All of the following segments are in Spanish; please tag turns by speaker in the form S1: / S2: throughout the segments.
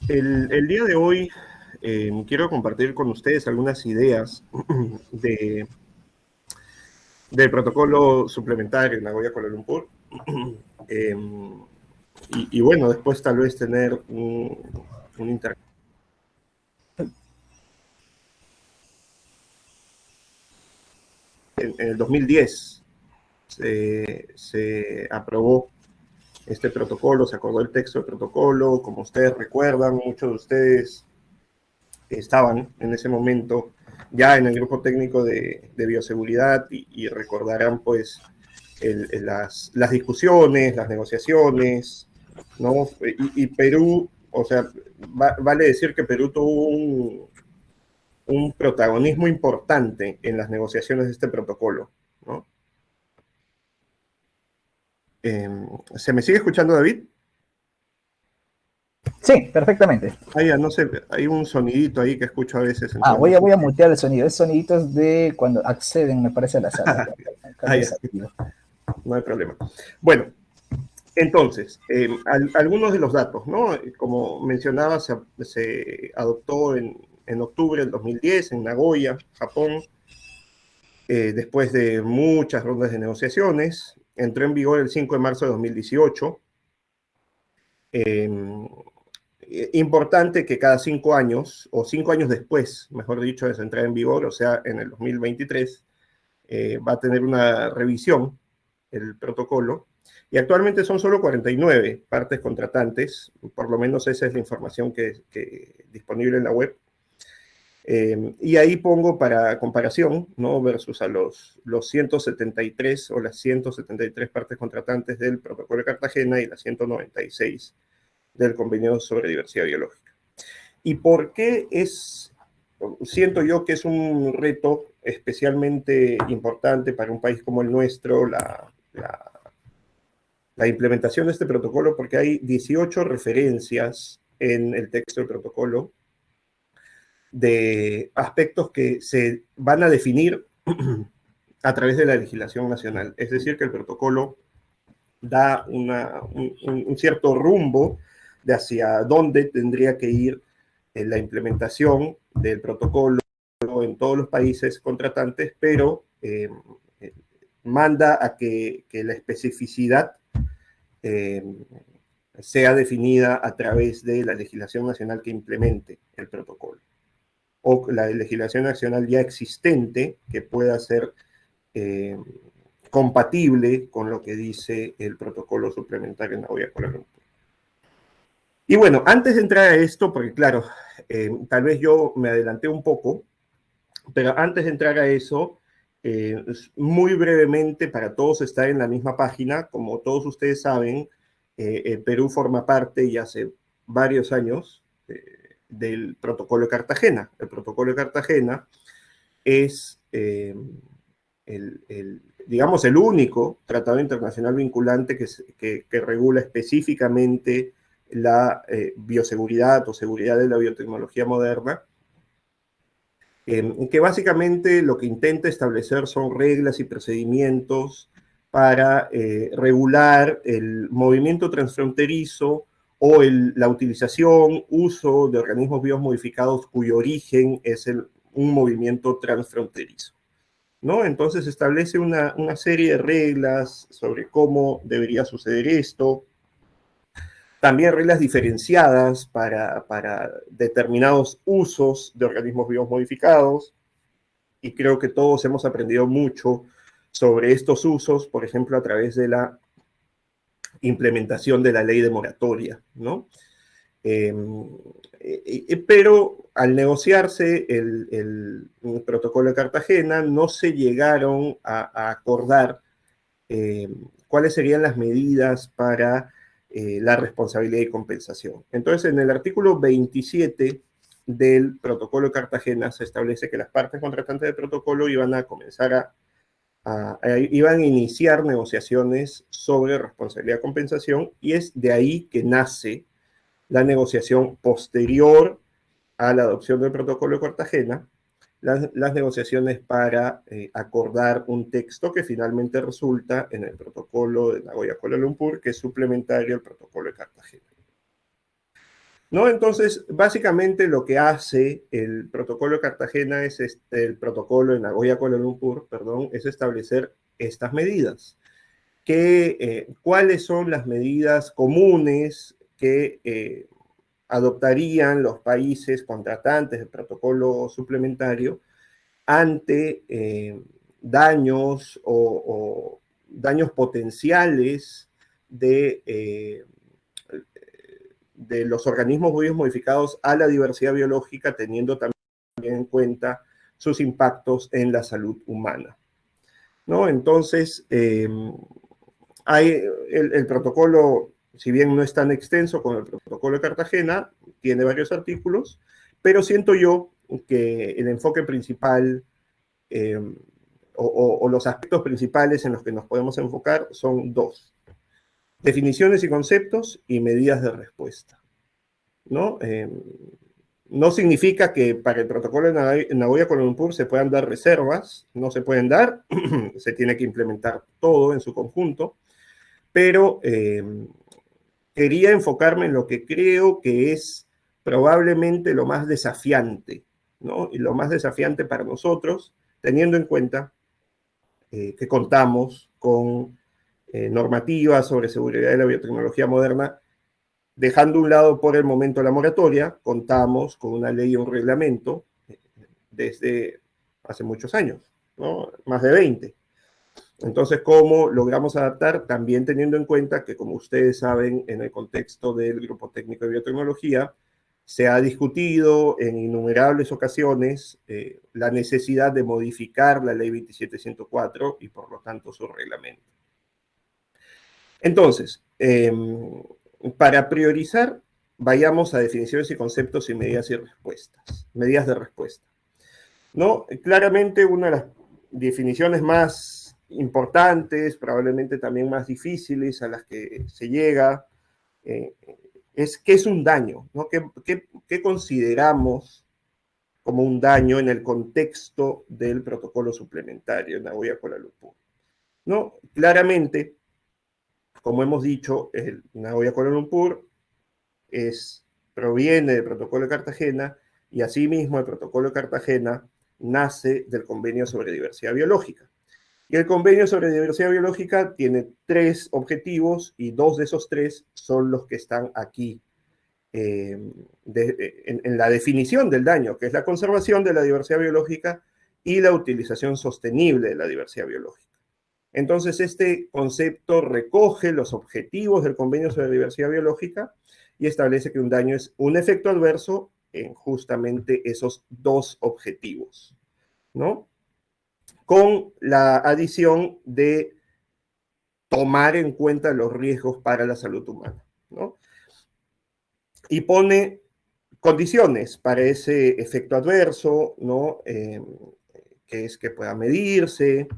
S1: El día de hoy quiero compartir con ustedes algunas ideas de, del protocolo suplementario en Nagoya Kuala Lumpur. Eh, y bueno, después tal vez tener un intercambio. En el 2010 se aprobó este protocolo, se acordó el texto del protocolo. Como ustedes recuerdan, muchos de ustedes estaban en ese momento ya en el grupo técnico de bioseguridad y recordarán pues las discusiones, las negociaciones, ¿no? Y Perú, o sea, vale decir que Perú tuvo un protagonismo importante en las negociaciones de este protocolo, ¿no? Eh, ¿Se me sigue escuchando, David?
S2: Sí, perfectamente.
S1: No sé, hay un sonidito ahí que escucho a veces,
S2: Ah,
S1: entonces no sé.
S2: voy a mutear el sonido. Es soniditos de cuando acceden, me parece, a la sala. Acá lo
S1: Ah, ya,
S2: desactivo.
S1: no hay problema. Bueno, entonces, algunos de los datos, ¿no? Como mencionaba, se adoptó en octubre del 2010 en Nagoya, Japón, después de muchas rondas de negociaciones. Entró en vigor el 5 de marzo de 2018. Eh, Importante que cada 5 años, o 5 años después, mejor dicho, de su entrada en vigor, o sea, en el 2023, va a tener una revisión el protocolo. Y actualmente son solo 49 partes contratantes, por lo menos esa es la información que disponible en la web. Y ahí pongo para comparación, ¿no? Versus a los 173 o las 173 partes contratantes del protocolo de Cartagena y las 196 del convenio sobre diversidad biológica. ¿Y por qué siento yo que es un reto especialmente importante para un país como el nuestro, la implementación de este protocolo? Porque hay 18 referencias en el texto del protocolo de aspectos que se van a definir a través de la legislación nacional. Es decir, que el protocolo da un cierto rumbo de hacia dónde tendría que ir la implementación del protocolo en todos los países contratantes, pero manda a que la especificidad eh, sea definida a través de la legislación nacional que implemente el protocolo o la legislación nacional ya existente que pueda ser eh, compatible con lo que dice el protocolo suplementario en Nagoya Kuala Lumpur. Y bueno, antes de entrar a esto, porque claro, tal vez yo me adelanté un poco, pero antes de entrar a eso, muy brevemente, para todos estar en la misma página, como todos ustedes saben, Perú forma parte ya hace varios años del protocolo de Cartagena. El protocolo de Cartagena es digamos, el único tratado internacional vinculante que regula específicamente la bioseguridad o seguridad de la biotecnología moderna, que básicamente lo que intenta establecer son reglas y procedimientos para regular el movimiento transfronterizo o la utilización, uso de organismos biomodificados cuyo origen es un movimiento transfronterizo, ¿no? Entonces establece una serie de reglas sobre cómo debería suceder esto, también reglas diferenciadas para determinados usos de organismos vivos modificados, y creo que todos hemos aprendido mucho sobre estos usos, por ejemplo, a través de la implementación de la ley de moratoria, ¿no? Eh, pero al negociarse el protocolo de Cartagena, no se llegaron a acordar eh, cuáles serían las medidas para la responsabilidad y compensación. Entonces, en el artículo 27 del protocolo de Cartagena se establece que las partes contratantes del protocolo iban a comenzar iban a iniciar negociaciones sobre responsabilidad y compensación, y es de ahí que nace la negociación posterior a la adopción del protocolo de Cartagena, las negociaciones para acordar un texto que finalmente resulta en el protocolo de Nagoya Kuala Lumpur, que es suplementario al protocolo de Cartagena. ¿no? Entonces, básicamente lo que hace el protocolo de Cartagena es el protocolo en Nagoya Kuala Lumpur, perdón, es establecer estas medidas. ¿Cuáles son las medidas comunes que adoptarían los países contratantes del protocolo suplementario ante daños o daños potenciales de los organismos vivos modificados a la diversidad biológica, teniendo también en cuenta sus impactos en la salud humana, ¿no? Entonces, el protocolo, si bien no es tan extenso como el protocolo de Cartagena, tiene varios artículos, pero siento yo que el enfoque principal o los aspectos principales en los que nos podemos enfocar son dos: definiciones y conceptos y medidas de respuesta, ¿no? No significa que para el protocolo de Nagoya Kuala Lumpur se puedan dar reservas, no se pueden dar, se tiene que implementar todo en su conjunto, pero quería enfocarme en lo que creo que es probablemente lo más desafiante, ¿no? Y lo más desafiante para nosotros, teniendo en cuenta que contamos con normativas sobre seguridad de la biotecnología moderna. Dejando a un lado por el momento la moratoria, contamos con una ley y un reglamento desde hace muchos años, ¿no? Más de 20. Entonces, ¿cómo logramos adaptar? También teniendo en cuenta que, como ustedes saben, en el contexto del Grupo Técnico de Biotecnología, se ha discutido en innumerables ocasiones la necesidad de modificar la ley 27104 y, por lo tanto, su reglamento. Entonces, para priorizar, vayamos a definiciones y conceptos y medidas y respuestas. Medidas de respuesta, ¿no? Claramente, una de las definiciones más importantes, probablemente también más difíciles a las que se llega, es qué es un daño, ¿no? ¿Qué consideramos como un daño en el contexto del protocolo suplementario en Nagoya Kuala Lumpur, ¿no? Claramente, como hemos dicho, el Nagoya Kuala Lumpur proviene del protocolo de Cartagena y asimismo el protocolo de Cartagena nace del convenio sobre diversidad biológica. Y el convenio sobre diversidad biológica tiene 3 objetivos y 2 de esos 3 son los que están aquí en la definición del daño, que es la conservación de la diversidad biológica y la utilización sostenible de la diversidad biológica. Entonces, este concepto recoge los objetivos del Convenio sobre Diversidad Biológica y establece que un daño es un efecto adverso en justamente esos 2 objetivos, ¿no? Con la adición de tomar en cuenta los riesgos para la salud humana, ¿no? Y pone condiciones para ese efecto adverso, ¿no? Que es que pueda medirse,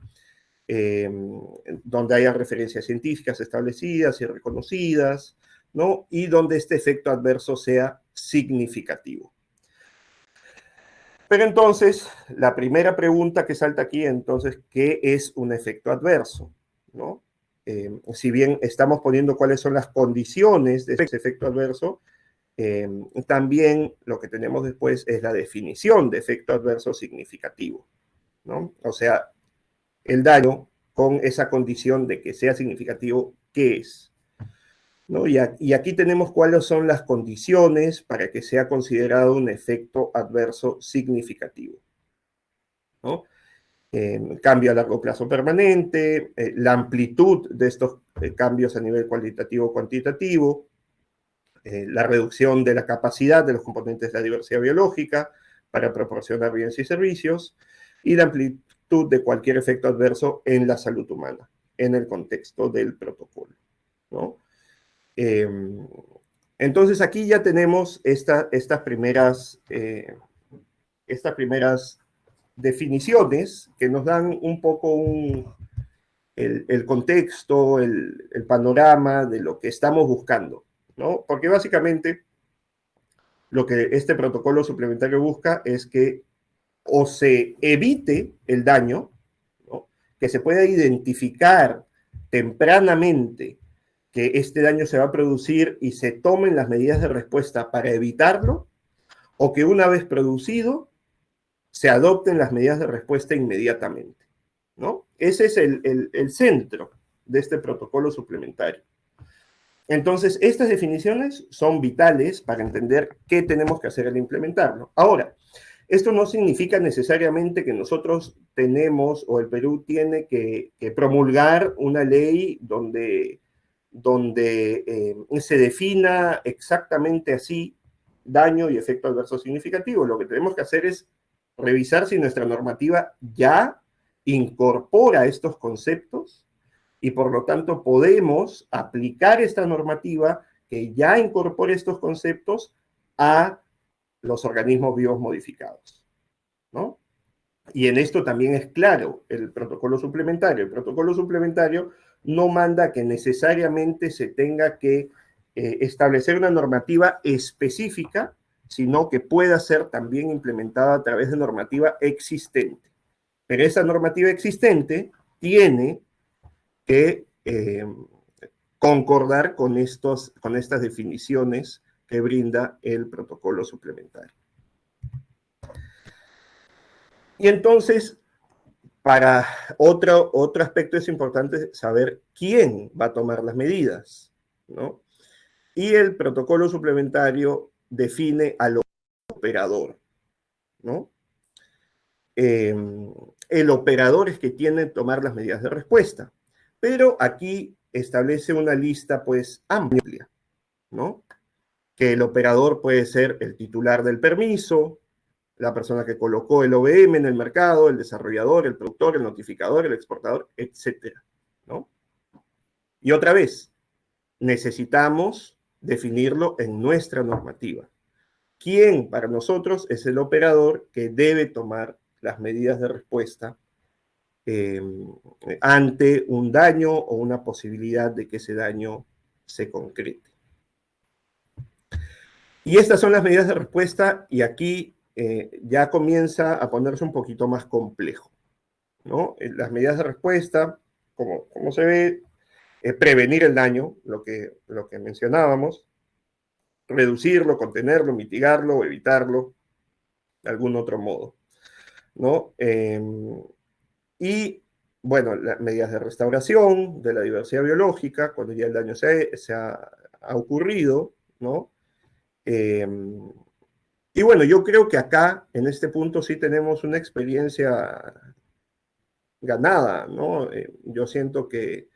S1: donde haya referencias científicas establecidas y reconocidas, ¿no? Y donde este efecto adverso sea significativo. Pero entonces, la primera pregunta que salta aquí, entonces, ¿qué es un efecto adverso? ¿No? Si bien estamos poniendo cuáles son las condiciones de ese efecto adverso, también lo que tenemos después es la definición de efecto adverso significativo, ¿no? O sea, el daño con esa condición de que sea significativo, ¿qué es? ¿No? Y aquí tenemos cuáles son las condiciones para que sea considerado un efecto adverso significativo, ¿no? Cambio a largo plazo permanente, la amplitud de estos cambios a nivel cualitativo o cuantitativo, la reducción de la capacidad de los componentes de la diversidad biológica para proporcionar bienes y servicios, y la amplitud de cualquier efecto adverso en la salud humana, en el contexto del protocolo, ¿no? Entonces aquí ya tenemos estas primeras definiciones que nos dan un poco el contexto, el panorama de lo que estamos buscando, ¿no? Porque básicamente lo que este protocolo suplementario busca es que o se evite el daño, ¿no? Que se pueda identificar tempranamente que este daño se va a producir y se tomen las medidas de respuesta para evitarlo, o que una vez producido se adopten las medidas de respuesta inmediatamente, ¿no? Ese es el centro de este protocolo suplementario. Entonces, estas definiciones son vitales para entender qué tenemos que hacer al implementarlo. Ahora, esto no significa necesariamente que nosotros tenemos o el Perú tiene que promulgar una ley donde se defina exactamente así daño y efecto adverso significativo. Lo que tenemos que hacer es revisar si nuestra normativa ya incorpora estos conceptos y por lo tanto podemos aplicar esta normativa que ya incorpore estos conceptos a los organismos vivos modificados, ¿no? Y en esto también es claro el protocolo suplementario. El protocolo suplementario no manda que necesariamente se tenga que establecer una normativa específica, sino que pueda ser también implementada a través de normativa existente. Pero esa normativa existente tiene que concordar con estas definiciones que brinda el protocolo suplementario. Y entonces, para otro aspecto es importante saber quién va a tomar las medidas, ¿no? Y el protocolo suplementario define al operador, ¿no? El operador es que tiene que tomar las medidas de respuesta, pero aquí establece una lista pues amplia, ¿no? Que el operador puede ser el titular del permiso, la persona que colocó el OVM en el mercado, el desarrollador, el productor, el notificador, el exportador, etcétera, ¿no? Y otra vez, necesitamos definirlo en nuestra normativa. ¿Quién para nosotros es el operador que debe tomar las medidas de respuesta ante un daño o una posibilidad de que ese daño se concrete? Y estas son las medidas de respuesta y aquí ya comienza a ponerse un poquito más complejo, ¿no? Las medidas de respuesta, como se ve, prevenir el daño, lo que mencionábamos, reducirlo, contenerlo, mitigarlo o evitarlo de algún otro modo, ¿no? Y, bueno, las medidas de restauración de la diversidad biológica, cuando ya el daño se ha ocurrido, ¿no? Y bueno, yo creo que acá, en este punto, sí tenemos una experiencia ganada, ¿no? Yo siento que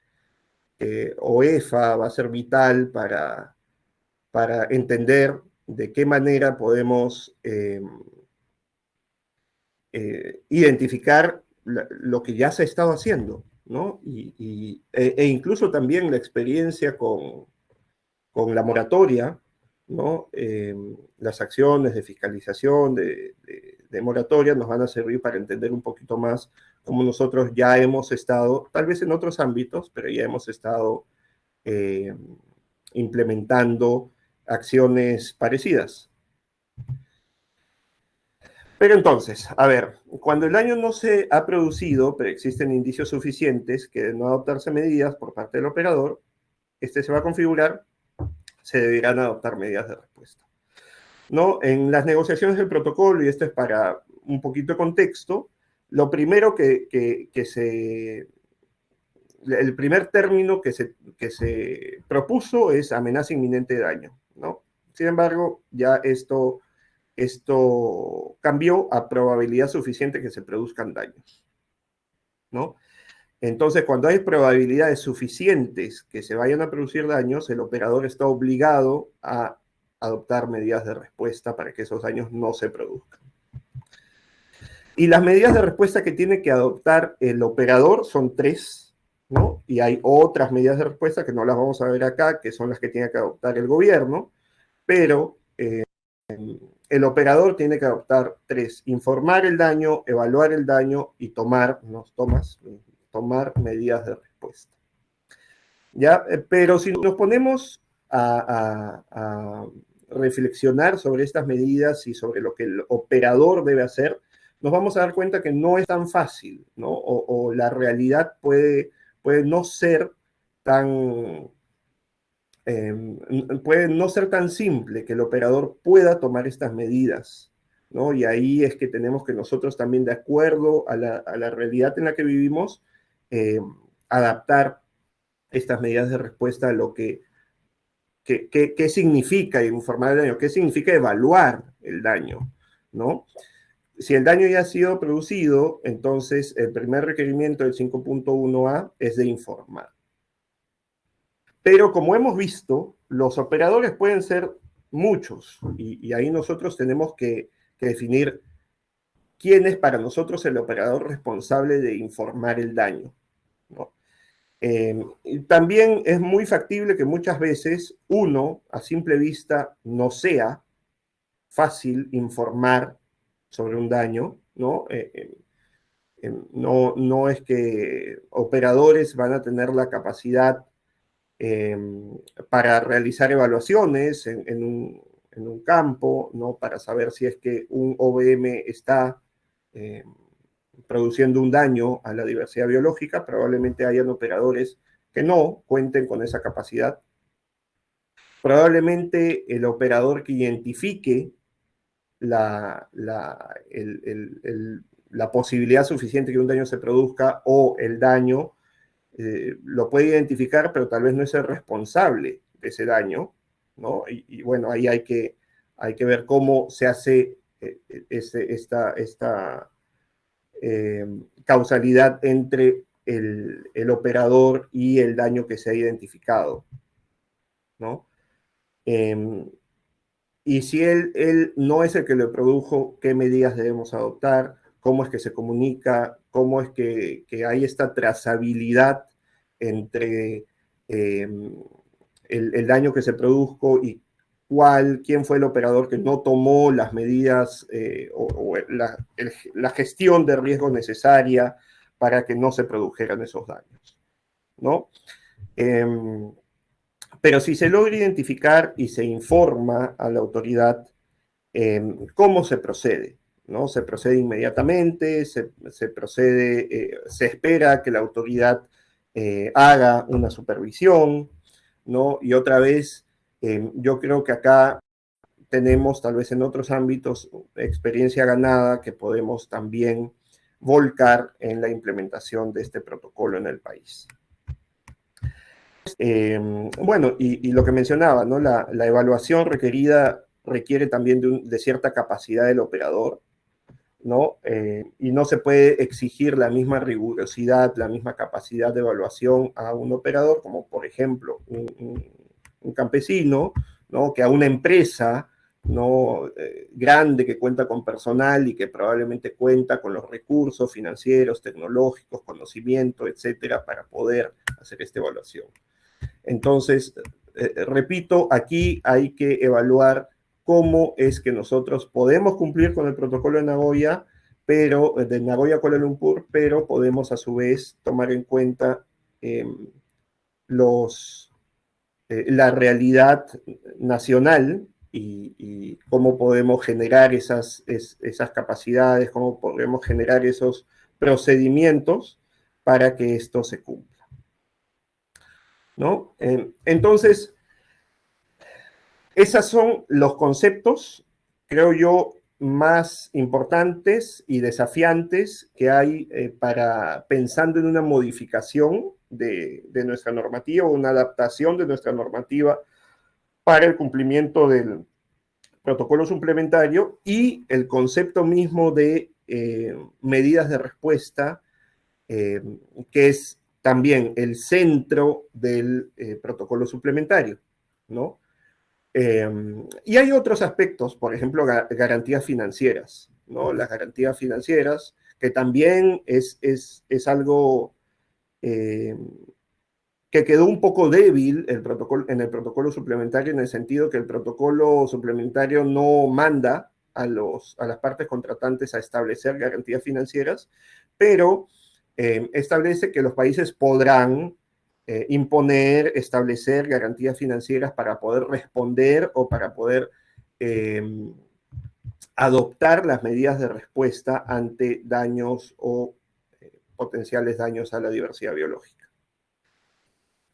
S1: OEFA va a ser vital para entender de qué manera podemos identificar lo que ya se ha estado haciendo, ¿no? E incluso también la experiencia con la moratoria, ¿no? Las acciones de fiscalización, de moratoria, nos van a servir para entender un poquito más cómo nosotros ya hemos estado, tal vez en otros ámbitos, pero ya hemos estado implementando acciones parecidas. Pero entonces, a ver, cuando el daño no se ha producido, pero existen indicios suficientes que de no adoptarse medidas por parte del operador, este se va a configurar, se deberán adoptar medidas de respuesta, ¿no? En las negociaciones del protocolo, y esto es para un poquito de contexto, lo primero el primer término que se propuso es amenaza inminente de daño, ¿no? Sin embargo, ya esto cambió a probabilidad suficiente que se produzcan daños, ¿no? Entonces, cuando hay probabilidades suficientes que se vayan a producir daños, el operador está obligado a adoptar medidas de respuesta para que esos daños no se produzcan. Y las medidas de respuesta que tiene que adoptar el operador son 3, ¿no? Y hay otras medidas de respuesta que no las vamos a ver acá, que son las que tiene que adoptar el gobierno, pero el operador tiene que adoptar 3: informar el daño, evaluar el daño y tomar medidas de respuesta. ¿Ya? Pero si nos ponemos a reflexionar sobre estas medidas y sobre lo que el operador debe hacer, nos vamos a dar cuenta que no es tan fácil, ¿no? O la realidad puede no ser tan puede no ser tan simple que el operador pueda tomar estas medidas, ¿no? Y ahí es que tenemos que nosotros también, de acuerdo a la realidad en la que vivimos, adaptar estas medidas de respuesta a lo que qué significa informar el daño, qué significa evaluar el daño, ¿no? Si el daño ya ha sido producido, entonces el primer requerimiento del 5.1a es de informar. Pero como hemos visto, los operadores pueden ser muchos y ahí nosotros tenemos que definir quién es para nosotros el operador responsable de informar el daño, ¿no? También es muy factible que muchas veces uno, a simple vista, no sea fácil informar sobre un daño, ¿no? No es que operadores van a tener la capacidad eh, para realizar evaluaciones en un campo, ¿no? Para saber si es que un OVM está eh, produciendo un daño a la diversidad biológica. Probablemente hayan operadores que no cuenten con esa capacidad. Probablemente el operador que identifique la posibilidad suficiente que un daño se produzca o el daño, lo puede identificar, pero tal vez no es el responsable de ese daño, ¿no? Y bueno, ahí hay que ver cómo se hace esta causalidad entre el operador y el daño que se ha identificado, ¿no? Y si él no es el que lo produjo, ¿qué medidas debemos adoptar? ¿Cómo es que se comunica? ¿Cómo es que hay esta trazabilidad entre el daño que se produjo y quién fue el operador que no tomó las medidas o la gestión de riesgo necesaria para que no se produjeran esos daños, ¿no? Pero si se logra identificar y se informa a la autoridad cómo se procede, ¿no? Se procede inmediatamente, se procede, se espera que la autoridad haga una supervisión, ¿no? Y otra vez, yo creo que acá tenemos, tal vez en otros ámbitos, experiencia ganada que podemos también volcar en la implementación de este protocolo en el país. Bueno, y lo que mencionaba, ¿no? La evaluación requerida requiere también de cierta capacidad del operador, ¿no? Y no se puede exigir la misma rigurosidad, la misma capacidad de evaluación a un operador, como por ejemplo un campesino, ¿no? Que a una empresa, ¿no? Grande, que cuenta con personal y que probablemente cuenta con los recursos financieros, tecnológicos, conocimiento, etcétera, para poder hacer esta evaluación. Entonces, repito, aquí hay que evaluar cómo es que nosotros podemos cumplir con el protocolo de Nagoya, de Nagoya Kuala Lumpur, pero podemos a su vez tomar en cuenta la realidad nacional y cómo podemos generar esas capacidades, cómo podemos generar esos procedimientos para que esto se cumpla, ¿no? Entonces, esos son los conceptos, creo yo, más importantes y desafiantes que hay pensando en una modificación de nuestra normativa, una adaptación de nuestra normativa para el cumplimiento del protocolo suplementario y el concepto mismo de medidas de respuesta, que es también el centro del protocolo suplementario, ¿no? Y hay otros aspectos, por ejemplo, garantías financieras, ¿no? Las garantías financieras, que también es algo que quedó un poco débil en el protocolo suplementario, en el sentido que el protocolo suplementario no manda a las partes contratantes a establecer garantías financieras, pero establece que los países podrán imponer, establecer garantías financieras para poder responder o para poder adoptar las medidas de respuesta ante daños o potenciales daños a la diversidad biológica.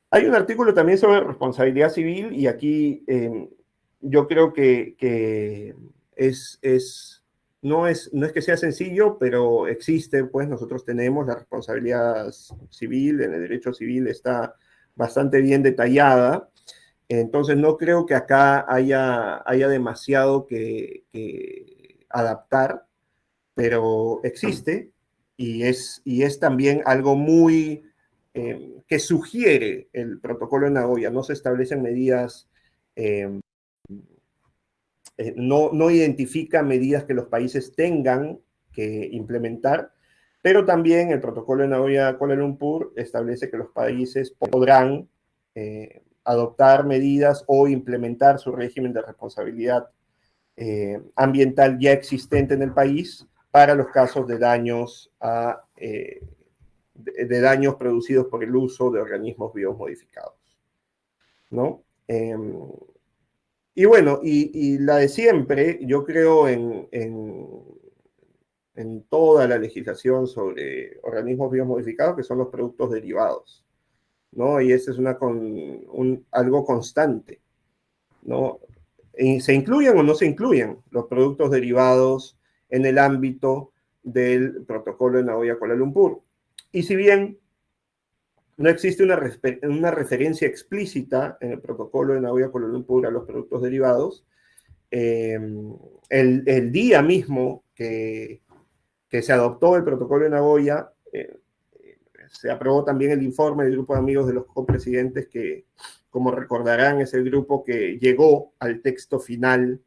S1: Hay un artículo también sobre responsabilidad civil y aquí yo creo que no es que sea sencillo, pero existe, pues nosotros tenemos la responsabilidad civil, en el derecho civil está bastante bien detallada, entonces no creo que acá haya demasiado que adaptar, pero existe y es también algo muy que sugiere el protocolo de Nagoya. No se establecen medidas, eh, no identifica medidas que los países tengan que implementar, pero también el protocolo de Nagoya Kuala Lumpur establece que los países podrán adoptar medidas o implementar su régimen de responsabilidad ambiental ya existente en el país para los casos de daños de daños producidos por el uso de organismos biomodificados, ¿no? Y bueno, y la de siempre, yo creo en toda la legislación sobre organismos biomodificados, que son los productos derivados, ¿no? Y ese es algo constante, ¿no? ¿Se incluyen o no se incluyen los productos derivados en el ámbito del protocolo de Nagoya Kuala Lumpur? Y si bien no existe una referencia explícita en el protocolo de Nagoya Kuala Lumpur a los productos derivados, el día mismo que se adoptó el protocolo de Nagoya, se aprobó también el informe del grupo de amigos de los copresidentes que, como recordarán, es el grupo que llegó al texto final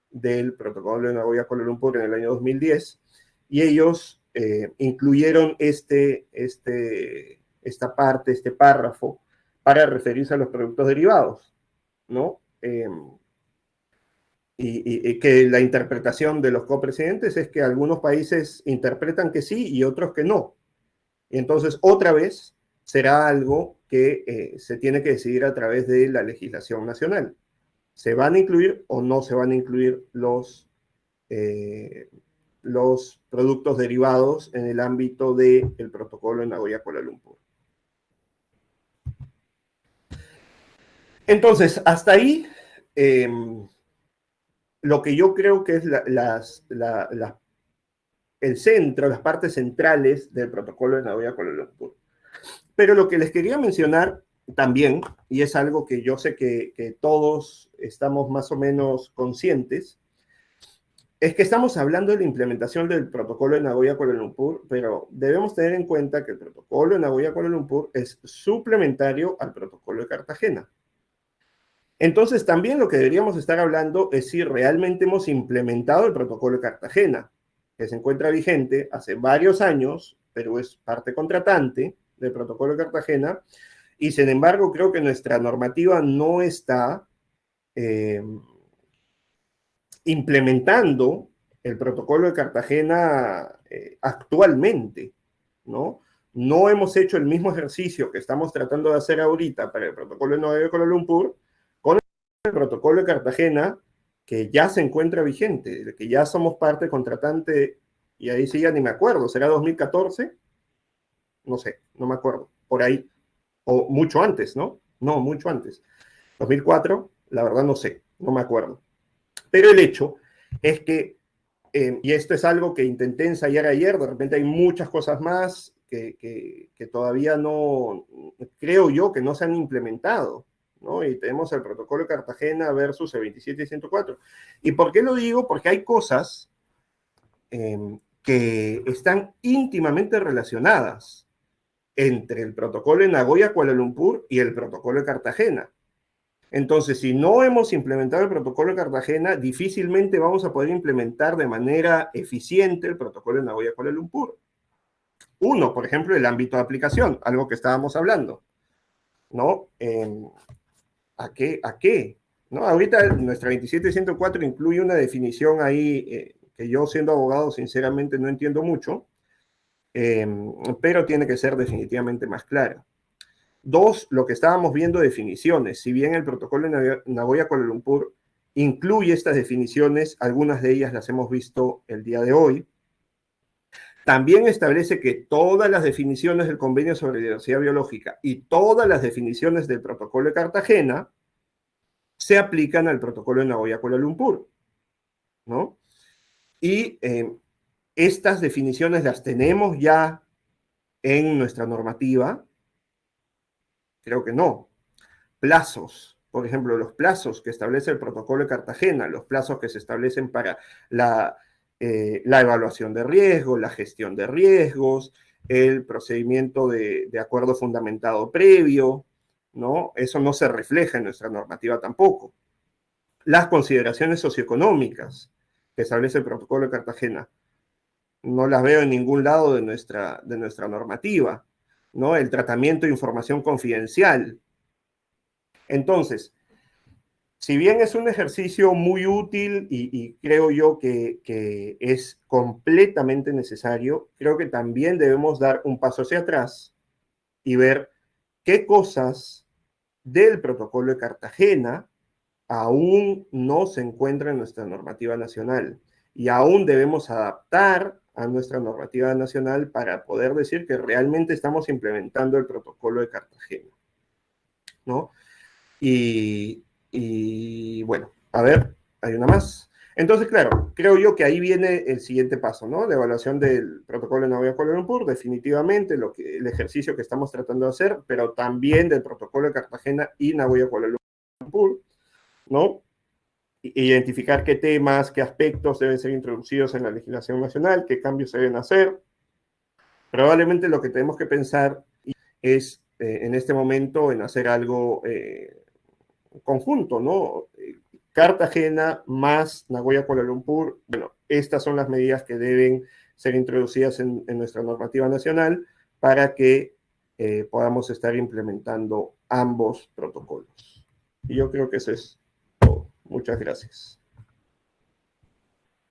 S1: del protocolo de Nagoya Kuala Lumpur en el año 2010, y ellos incluyeron esta parte, este párrafo, para referirse a los productos derivados, ¿no? Y que la interpretación de los copresidentes es que algunos países interpretan que sí y otros que no. Y entonces, otra vez, será algo que se tiene que decidir a través de la legislación nacional. ¿Se van a incluir o no se van a incluir los productos derivados en el ámbito del protocolo de Nagoya Kuala Lumpur? Entonces, hasta ahí, lo que yo creo que es el centro, las partes centrales del protocolo de Nagoya Kuala Lumpur. Pero lo que les quería mencionar también, y es algo que yo sé que todos estamos más o menos conscientes, es que estamos hablando de la implementación del protocolo de Nagoya Kuala Lumpur, pero debemos tener en cuenta que el protocolo de Nagoya Kuala Lumpur es suplementario al protocolo de Cartagena. Entonces, también lo que deberíamos estar hablando es si realmente hemos implementado el protocolo de Cartagena, que se encuentra vigente hace varios años, pero es parte contratante del protocolo de Cartagena, y sin embargo creo que nuestra normativa no está implementando el protocolo de Cartagena actualmente, ¿no? No hemos hecho el mismo ejercicio que estamos tratando de hacer ahorita para el protocolo de Nagoya Kuala Lumpur con el protocolo de Cartagena, que ya se encuentra vigente, de que ya somos parte contratante, y ahí sí ya ni me acuerdo, ¿será 2014? No sé, no me acuerdo, por ahí, o mucho antes, ¿no? No, mucho antes. 2004, la verdad no sé, no me acuerdo. Pero el hecho es que, y esto es algo que intenté ensayar ayer, de repente hay muchas cosas más que todavía no, creo yo, que no se han implementado, ¿no? Y tenemos el protocolo de Cartagena versus el 27 y 104. ¿Y por qué lo digo? Porque hay cosas que están íntimamente relacionadas entre el protocolo de Nagoya Kuala Lumpur y el protocolo de Cartagena. Entonces, si no hemos implementado el protocolo de Cartagena, difícilmente vamos a poder implementar de manera eficiente el protocolo de Nagoya Kuala Lumpur. Uno, por ejemplo, el ámbito de aplicación, algo que estábamos hablando, ¿no? ¿A qué? ¿A qué? ¿No? Ahorita nuestra 27104 incluye una definición ahí que yo, siendo abogado, sinceramente no entiendo mucho, pero tiene que ser definitivamente más clara. Dos, lo que estábamos viendo, definiciones. Si bien el protocolo de Nagoya Kuala Lumpur incluye estas definiciones, algunas de ellas las hemos visto el día de hoy, También establece que todas las definiciones del Convenio sobre Diversidad Biológica y todas las definiciones del Protocolo de Cartagena se aplican al Protocolo de Nagoya Kuala Lumpur, ¿no? Y estas definiciones las tenemos ya en nuestra normativa. Creo que no. Plazos, por ejemplo, los plazos que establece el Protocolo de Cartagena, los plazos que se establecen para la evaluación de riesgos, la gestión de riesgos, el procedimiento de acuerdo fundamentado previo, ¿no? Eso no se refleja en nuestra normativa tampoco. Las consideraciones socioeconómicas que establece el Protocolo de Cartagena, no las veo en ningún lado de nuestra normativa, ¿no? El tratamiento de información confidencial. Entonces, si bien es un ejercicio muy útil y creo yo que es completamente necesario, creo que también debemos dar un paso hacia atrás y ver qué cosas del Protocolo de Cartagena aún no se encuentran en nuestra normativa nacional y aún debemos adaptar a nuestra normativa nacional para poder decir que realmente estamos implementando el Protocolo de Cartagena, ¿no? Y bueno, a ver, hay una más. Entonces, claro, creo yo que ahí viene el siguiente paso, ¿no? La evaluación del protocolo de Nagoya Kuala Lumpur, definitivamente el ejercicio que estamos tratando de hacer, pero también del protocolo de Cartagena y Nagoya Kuala Lumpur, ¿no? Identificar qué temas, qué aspectos deben ser introducidos en la legislación nacional, qué cambios se deben hacer. Probablemente lo que tenemos que pensar es en este momento en hacer algo conjunto, ¿no? Cartagena más Nagoya Kuala Lumpur, bueno, estas son las medidas que deben ser introducidas en nuestra normativa nacional para que podamos estar implementando ambos protocolos. Y yo creo que eso es todo. Muchas gracias.